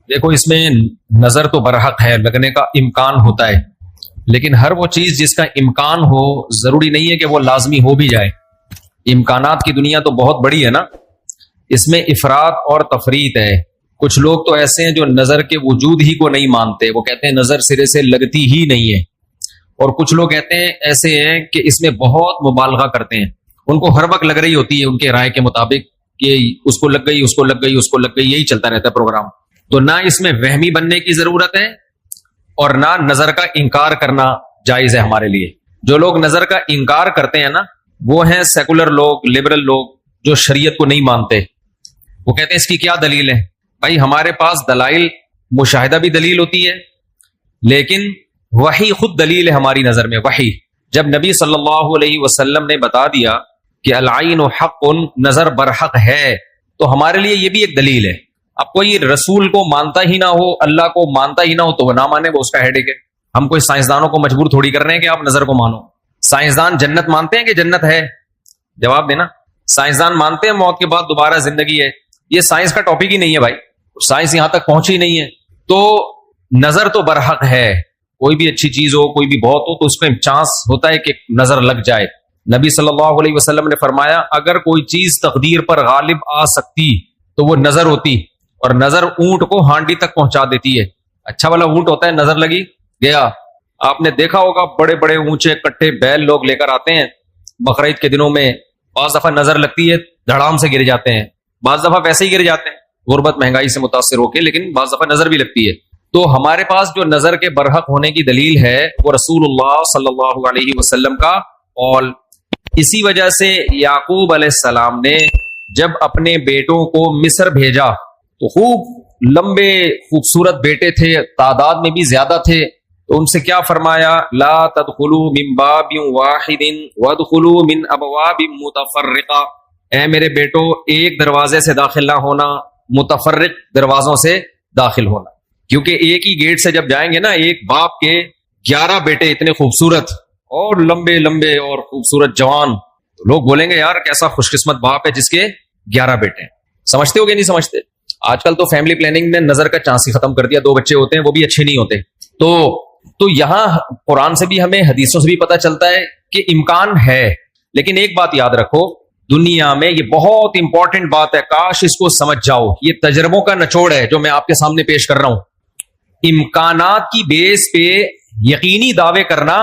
دیکھو اس میں نظر تو برحق ہے، لگنے کا امکان ہوتا ہے، لیکن ہر وہ چیز جس کا امکان ہو ضروری نہیں ہے کہ وہ لازمی ہو بھی جائے۔ امکانات کی دنیا تو بہت بڑی ہے نا، اس میں افراط اور تفریط ہے۔ کچھ لوگ تو ایسے ہیں جو نظر کے وجود ہی کو نہیں مانتے، وہ کہتے ہیں نظر سرے سے لگتی ہی نہیں ہے، اور کچھ لوگ کہتے ہیں ایسے ہیں کہ اس میں بہت مبالغہ کرتے ہیں، ان کو ہر وقت لگ رہی ہوتی ہے ان کے رائے کے مطابق کہ اس کو لگ گئی، اس کو لگ گئی، اس کو لگ گئی، یہی چلتا رہتا ہے پروگرام۔ تو نہ اس میں وہمی بننے کی ضرورت ہے اور نہ نظر کا انکار کرنا جائز ہے ہمارے لیے۔ جو لوگ نظر کا انکار کرتے ہیں نا، وہ ہیں سیکولر لوگ، لبرل لوگ، جو شریعت کو نہیں مانتے۔ وہ کہتے ہیں اس کی کیا دلیل ہے؟ بھائی ہمارے پاس دلائل، مشاہدہ بھی دلیل ہوتی ہے، لیکن وحی خود دلیل ہے ہماری نظر میں۔ وحی جب نبی صلی اللہ علیہ وسلم نے بتا دیا کہ العین حق، نظر برحق ہے، تو ہمارے لیے یہ بھی ایک دلیل ہے۔ اب کوئی رسول کو مانتا ہی نہ ہو، اللہ کو مانتا ہی نہ ہو، تو وہ نہ مانے، وہ اس کا ہیڈیک ہے۔ ہم کوئی سائنسدانوں کو مجبور تھوڑی کر رہے ہیں کہ آپ نظر کو مانو۔ سائنسدان جنت مانتے ہیں کہ جنت ہے؟ جواب دینا۔ سائنسدان مانتے ہیں موت کے بعد دوبارہ زندگی ہے؟ یہ سائنس کا ٹاپک ہی نہیں ہے بھائی، سائنس یہاں تک پہنچی نہیں ہے۔ تو نظر تو برحق ہے، کوئی بھی اچھی چیز ہو، کوئی بھی بہت ہو، تو اس میں چانس ہوتا ہے کہ نظر لگ جائے۔ نبی صلی اللہ علیہ وسلم نے فرمایا اگر کوئی چیز تقدیر پر غالب آ سکتی تو وہ نظر ہوتی، اور نظر اونٹ کو ہانڈی تک پہنچا دیتی ہے۔ اچھا والا اونٹ ہوتا ہے، نظر لگی گیا۔ آپ نے دیکھا ہوگا بڑے بڑے اونچے کٹھے بیل لوگ لے کر آتے ہیں بقرعید کے دنوں میں، بعض دفعہ نظر لگتی ہے دھڑام سے گر جاتے ہیں، بعض دفعہ ویسے ہی گر جاتے ہیں غربت مہنگائی سے متاثر ہو کے، لیکن بعض دفعہ نظر بھی لگتی ہے۔ تو ہمارے پاس جو نظر کے برحق ہونے کی دلیل ہے وہ رسول اللہ صلی اللہ علیہ وسلم کا قول۔ اسی وجہ سے یعقوب علیہ السلام نے جب اپنے بیٹوں کو مصر بھیجا تو خوب لمبے خوبصورت بیٹے تھے، تعداد میں بھی زیادہ تھے، تو ان سے کیا فرمایا؟ لا تدخلوا من باب واحد وادخلوا من ابواب متفرقہ۔ اے میرے بیٹو، ایک دروازے سے داخل نہ ہونا، متفرق دروازوں سے داخل ہونا، کیونکہ ایک ہی گیٹ سے جب جائیں گے نا، ایک باپ کے 11 بیٹے اتنے خوبصورت اور لمبے لمبے اور خوبصورت جوان، تو لوگ بولیں گے یار کیسا خوش قسمت باپ ہے جس کے 11 بیٹے ہیں۔ سمجھتے ہو کہ نہیں سمجھتے؟ آج کل تو فیملی پلاننگ نے نظر کا چانس ہی ختم کر دیا، 2 بچے ہوتے ہیں وہ بھی اچھے نہیں ہوتے۔ تو یہاں قرآن سے بھی ہمیں، حدیثوں سے بھی پتہ چلتا ہے کہ امکان ہے، لیکن ایک بات یاد رکھو، دنیا میں یہ بہت امپورٹنٹ بات ہے، کاش اس کو سمجھ جاؤ، یہ تجربوں کا نچوڑ ہے جو میں آپ کے سامنے پیش کر رہا ہوں۔ امکانات کی بیس پہ یقینی دعوے کرنا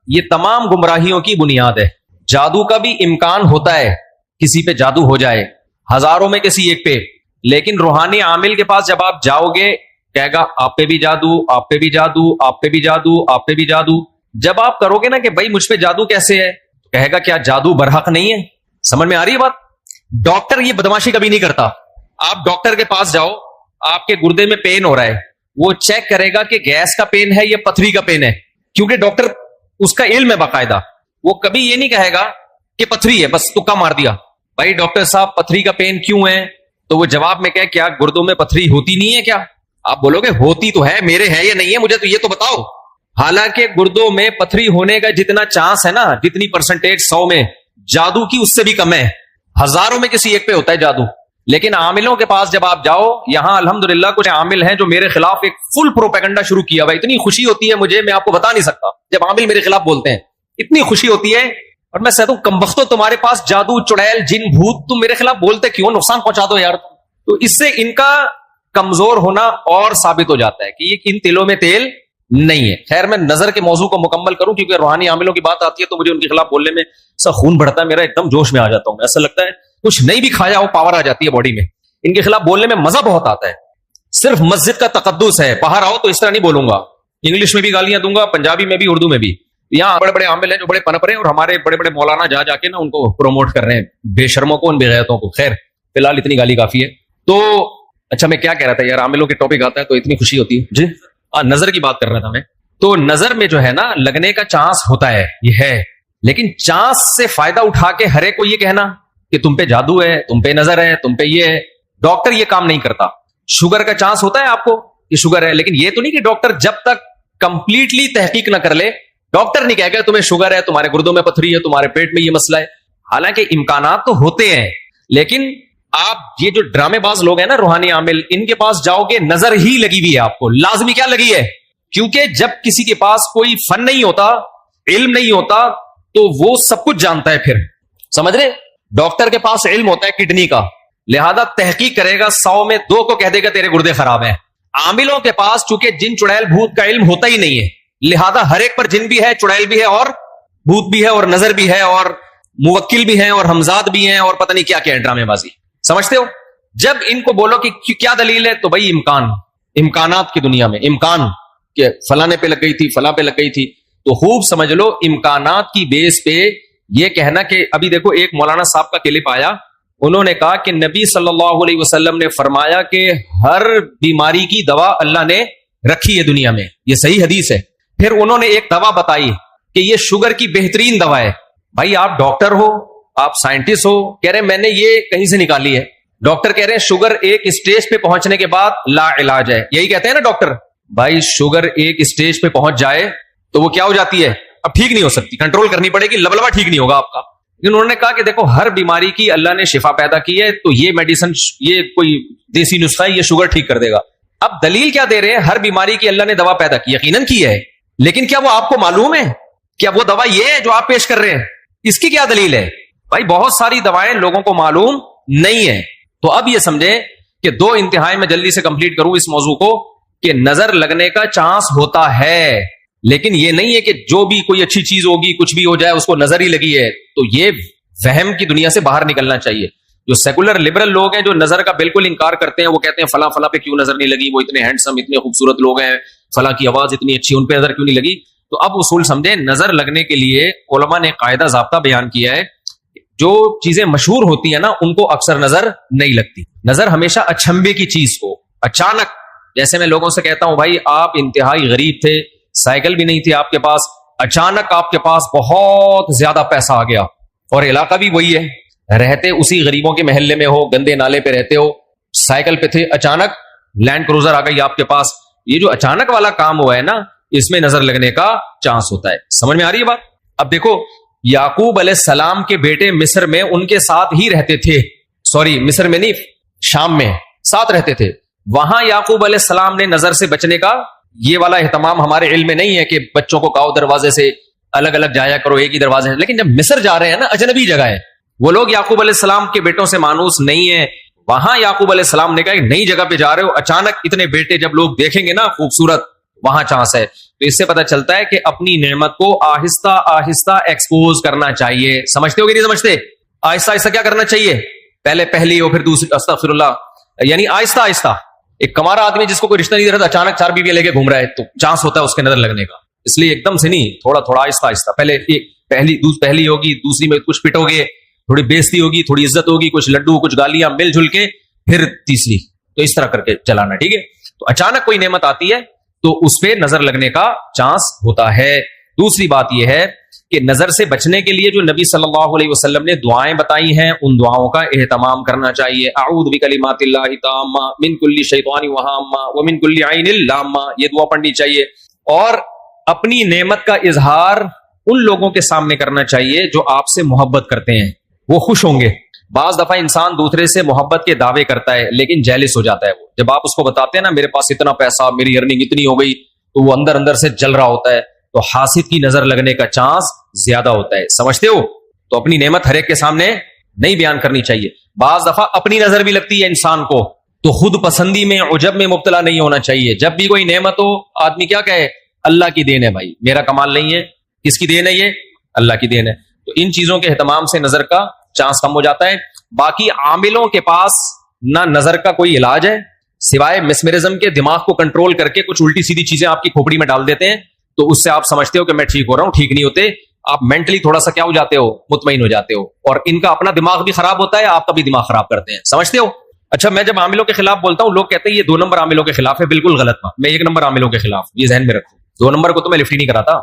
یہ تمام گمراہیوں کی بنیاد ہے۔ جادو کا بھی امکان ہوتا ہے، کسی پہ جادو ہو جائے، ہزاروں میں کسی ایک پہ، لیکن روحانی عامل کے پاس جب آپ جاؤ گے کہے گا آپ پہ بھی جادو، آپ پہ بھی جادو، آپ پہ بھی جادو، آپ پہ بھی جادو۔ جب آپ کرو گے نا کہ بھائی مجھ پہ جادو کیسے ہے، کہے گا کیا جادو برحق نہیں ہے؟ سمجھ میں آ رہی ہے بات؟ ڈاکٹر یہ بدماشی کبھی نہیں کرتا۔ آپ ڈاکٹر کے پاس جاؤ، آپ کے گردے میں پین ہو رہا ہے، وہ چیک کرے گا کہ گیس کا پین ہے یا پتھری کا پین ہے، کیونکہ ڈاکٹر اس کا علم ہے باقاعدہ۔ وہ کبھی یہ نہیں کہے گا کہ پتھری ہے بس تکا مار دیا، بھائی ڈاکٹر صاحب پتھری کا پین کیوں ہے؟ تو وہ جواب میں کہے کیا گردوں میں پتھری ہوتی نہیں ہے کیا؟ آپ بولو گے ہوتی تو ہے، میرے ہے یا نہیں ہے مجھے تو یہ تو بتاؤ۔ حالانکہ گردوں میں پتھری ہونے کا جتنا چانس ہے نا، جتنی پرسنٹیج 100 میں، جادو کی اس سے بھی کم ہے، ہزاروں میں کسی ایک پہ ہوتا ہے جادو۔ لیکن عاملوں کے پاس جب آپ جاؤ، یہاں الحمدللہ کچھ عامل ہیں جو میرے خلاف ایک فل پروپیگنڈا شروع کیا ہوا، اتنی خوشی ہوتی ہے مجھے، میں آپ کو بتا نہیں سکتا جب عامل میرے خلاف بولتے ہیں، اتنی خوشی ہوتی ہے۔ اور میں کہتا ہوں کمبختو، تمہارے پاس جادو، چڑیل، جن، بھوت، تم میرے خلاف بولتے کیوں؟ نقصان پہنچا دو یار۔ تو اس سے ان کا کمزور ہونا اور ثابت ہو جاتا ہے کہ یہ ان تلوں میں تیل نہیں ہے۔ خیر میں نظر کے موضوع کو مکمل کروں، کیونکہ روحانی عاملوں کی بات آتی ہے تو مجھے ان کے خلاف بولنے میں سا خون بڑھتا ہے، میرا ایک دم جوش میں آ جاتا ہوں، ایسا لگتا ہے کچھ نہیں بھی کھایا ہو پاور آ جاتی ہے باڈی میں۔ ان کے خلاف بولنے میں مزہ بہت آتا ہے، صرف مسجد کا تقدس ہے، باہر آؤ تو اس طرح نہیں بولوں گا، انگلش میں بھی گالیاں دوں گا، پنجابی میں بھی، اردو میں بھی۔ یہاں بڑے بڑے عامل ہیں جو بڑے پنپ رہے ہیں، اور ہمارے بڑے بڑے مولانا جا جا کے نا ان کو پروموٹ کر رہے ہیں، بے شرموں کو، ان بے غیرتوں کو۔ خیر فی الحال اتنی گالی کافی ہے۔ تو اچھا میں کیا کہہ رہا تھا یار، عاملوں کے ٹاپک آتا ہے تو اتنی خوشی ہوتی ہے۔ جی نظر کی بات کر رہا تھا میں۔ تو نظر میں جو ہے نا لگنے کا چانس ہوتا ہے، یہ ہے، لیکن چانس سے فائدہ اٹھا کے ہر ایک کو یہ کہنا کہ تم پہ جادو ہے، تم پہ نظر ہے، تم پہ یہ ہے، ڈاکٹر یہ کام نہیں کرتا۔ شوگر کا چانس ہوتا ہے آپ کو کہ شوگر ہے، لیکن یہ تو نہیں کہ ڈاکٹر جب تک کمپلیٹلی تحقیق نہ کر لے، ڈاکٹر نہیں کہے گا تمہیں شوگر ہے، تمہارے گردوں میں پتھری ہے، تمہارے پیٹ میں یہ مسئلہ ہے۔ حالانکہ امکانات تو ہوتے ہیں، لیکن آپ یہ جو ڈرامے باز لوگ ہیں نا روحانی عامل، ان کے پاس جاؤ گے نظر ہی لگی ہوئی ہے آپ کو، لازمی کیا لگی ہے؟ کیونکہ جب کسی کے پاس کوئی فن نہیں ہوتا، علم نہیں ہوتا، تو وہ سب کچھ جانتا ہے. پھر سمجھ رہے؟ ڈاکٹر کے پاس علم ہوتا ہے کڈنی کا، لہذا تحقیق کرے گا، 100 میں 2 کو کہہ دے گا تیرے گردے خراب ہیں. عاملوں کے پاس چونکہ جن چڑیل بھوت کا علم ہوتا ہی نہیں ہے، لہذا ہر ایک پر جن بھی ہے، چڑیل بھی ہے، اور بھوت بھی ہے، اور نظر بھی ہے، اور موکل بھی ہیں، اور حمزات بھی ہیں، اور پتہ نہیں کیا کیا ہے ڈرامے بازی. سمجھتے ہو؟ جب ان کو بولو کہ کیا دلیل ہے، تو بھائی امکانات کی دنیا میں امکان کہ فلانے پہ لگ گئی تھی، فلاں پہ لگ گئی تھی، تو خوب سمجھ لو امکانات کی بیس پہ یہ کہنا کہ ابھی دیکھو ایک مولانا صاحب کا کلپ آیا، انہوں نے کہا کہ نبی صلی اللہ علیہ وسلم نے فرمایا کہ ہر بیماری کی دوا اللہ نے رکھی ہے دنیا میں، یہ صحیح حدیث ہے. پھر انہوں نے ایک دوا بتائی کہ یہ شوگر کی بہترین دوا ہے. بھائی آپ ڈاکٹر ہو، آپ سائنٹسٹ ہو، کہہ رہے ہیں میں نے یہ کہیں سے نکالی ہے. ڈاکٹر کہہ رہے ہیں شوگر ایک اسٹیج پہ پہنچنے کے بعد لا علاج ہے، یہی کہتے ہیں نا ڈاکٹر. بھائی شوگر ایک اسٹیج پہ پہنچ جائے تو وہ کیا ہو جاتی ہے؟ اب ٹھیک نہیں ہو سکتی، کنٹرول کرنی پڑے گی، لبلبا ٹھیک نہیں ہوگا آپ کا. لیکن انہوں نے کہا کہ دیکھو ہر بیماری کی اللہ نے شفا پیدا کی ہے، تو یہ میڈیسن، یہ کوئی دیسی نسخہ ہے، یہ شوگر ٹھیک کر دے گا. اب دلیل کیا دے رہے ہیں؟ ہر بیماری کی اللہ نے دوا پیدا کی، یقیناً کی ہے، لیکن کیا وہ آپ کو معلوم ہے؟ کیا وہ دوا یہ ہے جو آپ پیش کر رہے ہیں؟ اس کی کیا دلیل ہے؟ بھائی بہت ساری دوائیں لوگوں کو معلوم نہیں ہے. تو اب یہ سمجھیں کہ 2 انتہائی میں جلدی سے کمپلیٹ کروں اس موضوع کو، کہ نظر لگنے کا چانس ہوتا ہے، لیکن یہ نہیں ہے کہ جو بھی کوئی اچھی چیز ہوگی کچھ بھی ہو جائے اس کو نظر ہی لگی ہے. تو یہ وہم کی دنیا سے باہر نکلنا چاہیے. جو سیکولر لبرل لوگ ہیں جو نظر کا بالکل انکار کرتے ہیں، وہ کہتے ہیں فلاں فلاں پہ کیوں نظر نہیں لگی، وہ اتنے ہینڈسم اتنے خوبصورت لوگ ہیں، فلاں کی آواز اتنی اچھی، ان پہ نظر کیوں نہیں لگی. تو اب اصول سمجھیں، نظر لگنے کے لیے علماء نے قاعدہ ضابطہ بیان کیا ہے، جو چیزیں مشہور ہوتی ہیں نا ان کو اکثر نظر نہیں لگتی. نظر ہمیشہ اچھمبے کی چیز کو اچانک، جیسے میں لوگوں سے کہتا ہوں بھائی آپ انتہائی غریب تھے، سائیکل بھی نہیں تھی آپ کے پاس، اچانک آپ کے پاس بہت زیادہ پیسہ آ گیا، اور علاقہ بھی وہی ہے، رہتے اسی غریبوں کے محلے میں ہو، گندے نالے پہ رہتے ہو، سائیکل پہ تھے، اچانک لینڈ کروزر آ گئی آپ کے پاس. یہ جو اچانک والا کام ہوا ہے نا، اس میں نظر لگنے کا چانس ہوتا ہے. سمجھ میں آ رہی ہے بات؟ اب دیکھو یعقوب علیہ السلام کے بیٹے مصر میں ان کے ساتھ ہی رہتے تھے، سوری مصر میں نہیں، شام میں ساتھ رہتے تھے. وہاں یعقوب علیہ السلام نے نظر سے بچنے کا یہ والا اہتمام ہمارے علم میں نہیں ہے کہ بچوں کو کہو دروازے سے الگ الگ جایا کرو، ایک ہی دروازے سے. لیکن جب مصر جا رہے ہیں نا، اجنبی جگہ ہے، وہ لوگ یعقوب علیہ السلام کے بیٹوں سے مانوس نہیں ہیں. وہاں یعقوب علیہ السلام نے کہا کہ نئی جگہ پہ جا رہے ہو، اچانک اتنے بیٹے جب لوگ دیکھیں گے نا خوبصورت، وہاں چانس ہے. تو اس سے پتہ چلتا ہے کہ اپنی نعمت کو آہستہ آہستہ ایکسپوز کرنا چاہیے. سمجھتے ہو کہ نہیں سمجھتے؟ آہستہ آہستہ کیا کرنا چاہیے؟ پہلے پہلی ہو پھر دوسری، استغفر اللہ، یعنی آہستہ آہستہ. ایک کمارا آدمی جس کو کوئی رشتہ نہیں رہتا، اچانک 4 بیویاں لے کے گھوم رہا ہے، تو چانس ہوتا ہے اس کے نظر لگنے کا. اس لیے ایک دم سے نہیں، تھوڑا تھوڑا آہستہ آہستہ. پہلے پہلی ہوگی، دوسری میں کچھ پٹو گے، تھوڑی بےزتی ہوگی، تھوڑی عزت ہوگی، کچھ لڈو کچھ گالیاں مل جل کے، پھر تیسری. تو اس طرح کر کے چلانا، ٹھیک ہے؟ تو اچانک کوئی نعمت آتی ہے تو اس پہ نظر لگنے کا چانس ہوتا ہے. دوسری بات یہ ہے کہ نظر سے بچنے کے لیے جو نبی صلی اللہ علیہ وسلم نے دعائیں بتائی ہیں، ان دعاؤں کا اہتمام کرنا چاہیے. اعوذ بکلمات اللہ التامہ من کل شیطان وہامہ ومن کل عین لامہ، یہ دعا پڑھنی چاہیے. اور اپنی نعمت کا اظہار ان لوگوں کے سامنے کرنا چاہیے جو آپ سے محبت کرتے ہیں، وہ خوش ہوں گے. بعض دفعہ انسان دوسرے سے محبت کے دعوے کرتا ہے لیکن جیلس ہو جاتا ہے. وہ جب آپ اس کو بتاتے ہیں نا میرے پاس اتنا پیسہ، میری ارننگ اتنی ہو گئی، تو وہ اندر اندر سے جل رہا ہوتا ہے. تو حاسد کی نظر لگنے کا چانس زیادہ ہوتا ہے. سمجھتے ہو؟ تو اپنی نعمت ہر ایک کے سامنے نہیں بیان کرنی چاہیے. بعض دفعہ اپنی نظر بھی لگتی ہے انسان کو، تو خود پسندی میں، عجب میں مبتلا نہیں ہونا چاہیے. جب بھی کوئی نعمت ہو آدمی کیا کہے؟ اللہ کی دین ہے بھائی، میرا کمال نہیں ہے. کس کی دین ہے؟ یہ اللہ کی دین ہے. تو ان چیزوں کے اہتمام سے نظر کا چانس کم ہو جاتا ہے. باقی عاملوں کے پاس نہ نظر کا کوئی علاج ہے سوائے مسمرزم کے، دماغ کو کنٹرول کر کے کچھ الٹی سیدھی چیزیں آپ کی کھوپڑی میں ڈال دیتے ہیں، تو اس سے آپ سمجھتے ہو کہ میں ٹھیک ہو رہا ہوں. ٹھیک نہیں ہوتے. آپ مینٹلی تھوڑا سا کیا ہو جاتے ہو؟ مطمئن ہو جاتے ہو. اور ان کا اپنا دماغ بھی خراب ہوتا ہے، آپ کا بھی دماغ خراب کرتے ہیں. سمجھتے ہو؟ اچھا، میں جب عاملوں کے خلاف بولتا ہوں، لوگ کہتے ہیں یہ 2 نمبر عاملوں کے خلاف ہے. بالکل غلط بات. میں 1 نمبر عاملوں کے خلاف، یہ ذہن میں رکھو. 2 نمبر کو تو میں لفٹ ہی نہیں کراتا.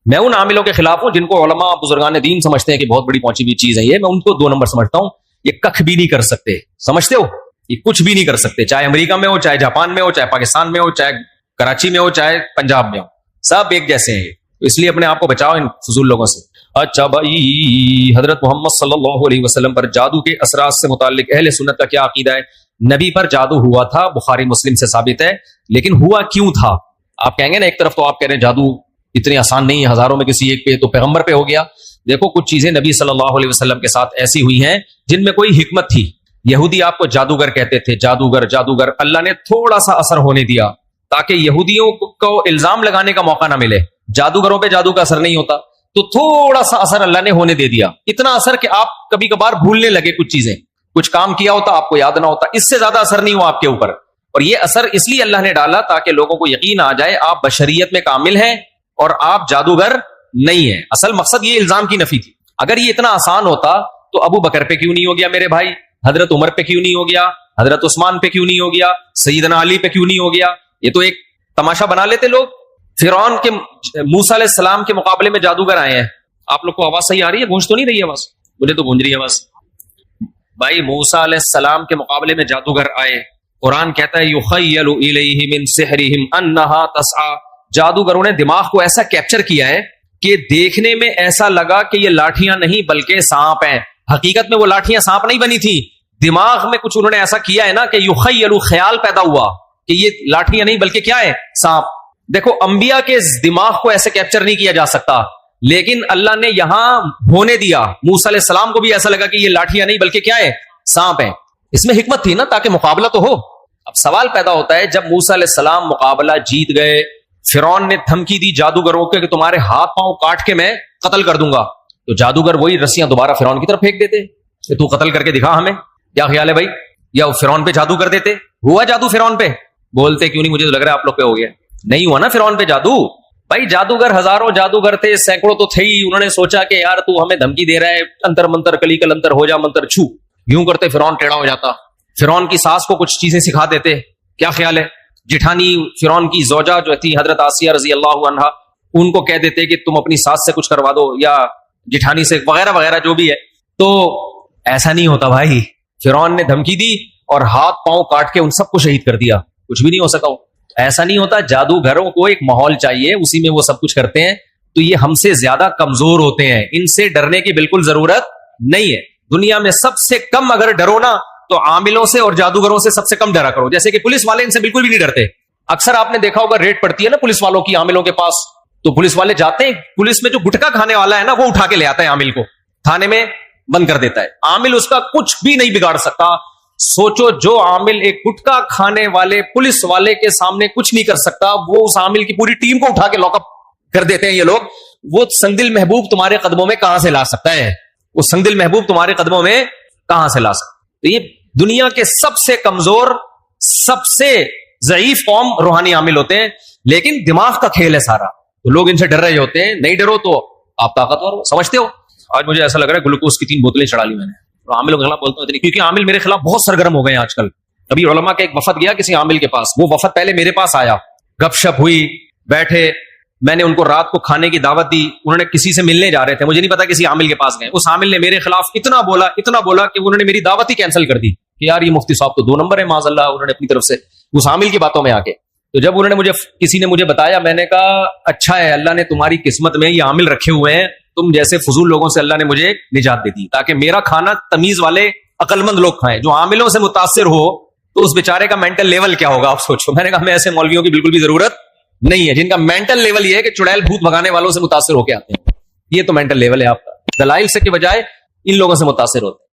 میں ان عاملوں کے خلاف ہوں جن کو علماء بزرگان دین سمجھتے ہیں کہ بہت بڑی پہنچی ہوئی چیز ہے یہ. میں ان کو 2 نمبر سمجھتا ہوں. یہ کخ بھی نہیں کر سکتے. سمجھتے ہو؟ یہ کچھ بھی نہیں کر سکتے، چاہے امریکہ میں ہو، چاہے جاپان میں ہو، چاہے پاکستان میں ہو، چاہے کراچی میں ہو، چاہے پنجاب میں ہو، سب ایک جیسے ہیں. اس لیے اپنے آپ کو بچاؤ ان فضول لوگوں سے. اچھا بھائی، حضرت محمد صلی اللہ علیہ وسلم پر جادو کے اثرات سے متعلق اہل سنت کا کیا عقیدہ ہے؟ نبی پر جادو ہوا تھا، بخاری مسلم سے ثابت ہے، لیکن ہوا کیوں تھا؟ آپ کہیں گے نا ایک طرف تو آپ کہہ رہے ہیں جادو اتنی آسان نہیں ہے، ہزاروں میں کسی ایک پہ، تو پیغمبر پہ ہو گیا۔ دیکھو کچھ چیزیں نبی صلی اللہ علیہ وسلم کے ساتھ ایسی ہوئی ہیں جن میں کوئی حکمت تھی۔ یہودی آپ کو جادوگر کہتے تھے، جادوگر جادوگر، اللہ نے تھوڑا سا اثر ہونے دیا تاکہ یہودیوں کو الزام لگانے کا موقع نہ ملے۔ جادوگروں پہ جادو کا اثر نہیں ہوتا، تو تھوڑا سا اثر اللہ نے ہونے دے دیا، اتنا اثر کہ آپ کبھی کبھار بھولنے لگے کچھ چیزیں، کچھ کام کیا ہوتا آپ کو یاد نہ ہوتا، اس سے زیادہ اثر نہیں ہوا آپ کے اوپر۔ اور یہ اثر اس لیے اللہ نے ڈالا تاکہ لوگوں کو یقین آ جائے آپ بشریت میں کامل ہیں اور آپ جادوگر نہیں ہیں۔ اصل مقصد یہ الزام کی نفی تھی۔ اگر یہ اتنا آسان ہوتا تو ابو بکر پہ کیوں نہیں ہو گیا میرے بھائی؟ حضرت عمر پہ کیوں نہیں ہو گیا؟ حضرت عثمان پہ کیوں نہیں ہو گیا؟ سیدنا علی پہ کیوں نہیں ہو گیا؟ یہ تو ایک تماشا بنا لیتے لوگ۔ فرعون کے موسیٰ علیہ السلام کے مقابلے میں جادوگر آئے ہیں۔ آپ لوگ کو آواز صحیح آ رہی ہے؟ گونج تو نہیں رہی ہے آواز؟ مجھے تو گونج رہی ہے آواز۔ بھائی موسیٰ علیہ السلام کے مقابلے میں جادوگر آئے، قرآن کہتا ہے یخیل الیہ من سحرہم انہا تسعی، جادوگروں نے دماغ کو ایسا کیپچر کیا ہے کہ دیکھنے میں ایسا لگا کہ یہ لاٹھیاں نہیں بلکہ سانپ ہیں۔ حقیقت میں وہ لاٹھیاں سانپ نہیں بنی تھی، دماغ میں کچھ انہوں نے ایسا کیا ہے نا کہ یخیل، خیال پیدا ہوا کہ یہ لاٹھیاں نہیں بلکہ کیا ہے؟ سانپ۔ دیکھو انبیاء کے دماغ کو ایسے کیپچر نہیں کیا جا سکتا، لیکن اللہ نے یہاں ہونے دیا۔ موسیٰ علیہ السلام کو بھی ایسا لگا کہ یہ لاٹھیاں نہیں بلکہ کیا ہے؟ سانپ ہیں۔ اس میں حکمت تھی نا تاکہ مقابلہ تو ہو۔ اب سوال پیدا ہوتا ہے جب موسیٰ علیہ السلام مقابلہ جیت گئے، فرعون نے دھمکی دی جادوگروں کے کہ تمہارے ہاتھ پاؤں کاٹ کے میں قتل کر دوں گا، تو جادوگر وہی رسیاں دوبارہ فرعون کی طرف پھینک دیتے کہ تو قتل کر کے دکھا ہمیں، کیا خیال ہے بھائی؟ یا فرعون پہ جادو کر دیتے؟ ہوا جادو فرعون پہ؟ بولتے کیوں نہیں؟ مجھے تو لگ رہا ہے آپ لوگ پہ ہو گیا۔ نہیں ہوا نا فرعون پہ جادو بھائی، جادوگر ہزاروں جادوگر تھے، سینکڑوں تو تھے ہی، انہوں نے سوچا کہ یار تو ہمیں دھمکی دے رہا ہے، انتر منتر کلی کل انتر ہو جا منتر چھو، یوں کرتے فرعون ٹیڑھا ہو جاتا۔ فرعون کی ساس کو کچھ چیزیں سکھا دیتے، کیا خیال ہے؟ جٹھانی فرعون کی زوجہ جو تھی حضرت آسیہ رضی اللہ عنہا، ان کو کہہ دیتے کہ تم اپنی ساس سے کچھ کروا دو یا جٹھانی سے، وغیرہ وغیرہ جو بھی ہے۔ تو ایسا نہیں ہوتا بھائی، فرعون نے دھمکی دی اور ہاتھ پاؤں کاٹ کے ان سب کو شہید کر دیا، کچھ بھی نہیں ہو سکا۔ ایسا نہیں ہوتا، جادوگروں کو ایک ماحول چاہیے، اسی میں وہ سب کچھ کرتے ہیں۔ تو یہ ہم سے زیادہ کمزور ہوتے ہیں، ان سے ڈرنے کی بالکل ضرورت نہیں ہے۔ دنیا میں سب سے کم اگر ڈرو نا تو عاملوں سے اور جادوگروں سے سب سے کم ڈرا کرو۔ جیسے کہ پولیس والے ان سے بالکل بھی نہیں ڈرتے۔ اکثر آپ نے دیکھا ہوگا ریڈ پڑتی ہے نا پولیس والوں کی عاملوں کے پاس، تو پولیس والے جاتے ہیں، پولیس میں جو گٹکا کھانے والا ہے نا وہ اٹھا کے لے آتا ہے عامل کو، تھانے میں بند کر دیتا ہے۔ عامل اس کا کچھ بھی نہیں بگاڑ سکتا۔ سوچو جو عامل ایک گٹکا کھانے والے پولیس والے کے سامنے کچھ نہیں کر سکتا، وہ اس عامل کی پوری ٹیم کو اٹھا کے لاک اپ کر دیتے ہیں یہ لوگ، وہ سنگدل محبوب تمہارے قدموں میں کہاں سے لا سکتا ہے؟ وہ سنگدل محبوب تمہارے قدموں میں کہاں سے لا سکتا؟ تو یہ دنیا کے سب سے کمزور، سب سے ضعیف قوم روحانی عامل ہوتے ہیں، لیکن دماغ کا کھیل ہے سارا، تو لوگ ان سے ڈر رہے ہوتے ہیں۔ نہیں ڈرو تو آپ طاقتور ہو، سمجھتے ہو؟ آج مجھے ایسا لگ رہا ہے گلوکوز کی 3 بوتلیں چڑھا لی میں نے، عاملوں کے خلاف بولتا ہوں اتنی، کیونکہ عامل میرے خلاف بہت سرگرم ہو گئے ہیں آج کل۔ ابھی علماء کا ایک وفد گیا کسی عامل کے پاس، وہ وفد پہلے میرے پاس آیا، گپ شپ ہوئی، بیٹھے، میں نے ان کو رات کو کھانے کی دعوت دی، انہوں نے کسی سے ملنے جا رہے تھے، مجھے نہیں پتا کسی عامل کے پاس گئے، اس عامل نے میرے خلاف اتنا بولا کہ انہوں نے میری دعوت ہی کینسل کر دی کہ یار یہ مفتی صاحب تو 2 نمبر ہے معاذ اللہ، انہوں نے اپنی طرف سے اس عامل کی باتوں میں آ کے۔ تو جب انہوں نے کسی نے مجھے بتایا، میں نے کہا اچھا ہے، اللہ نے تمہاری قسمت میں یہ عامل رکھے ہوئے ہیں، تم جیسے فضول لوگوں سے اللہ نے مجھے نجات دے دی، تاکہ میرا کھانا تمیز والے عقل مند لوگ کھائیں۔ جو عاملوں سے متاثر ہو تو اس بیچارے کا مینٹل لیول کیا ہوگا آپ سوچو۔ میں نے کہا میں ایسے مولویوں کی بالکل بھی ضرورت نہیں ہے جن کا مینٹل لیول یہ ہے کہ چڑیل بھوت بھگانے والوں سے متاثر ہو کے آتے ہیں، یہ تو مینٹل لیول ہے آپ کا، دلائل سے کے بجائے ان لوگوں سے متاثر ہوتے ہیں۔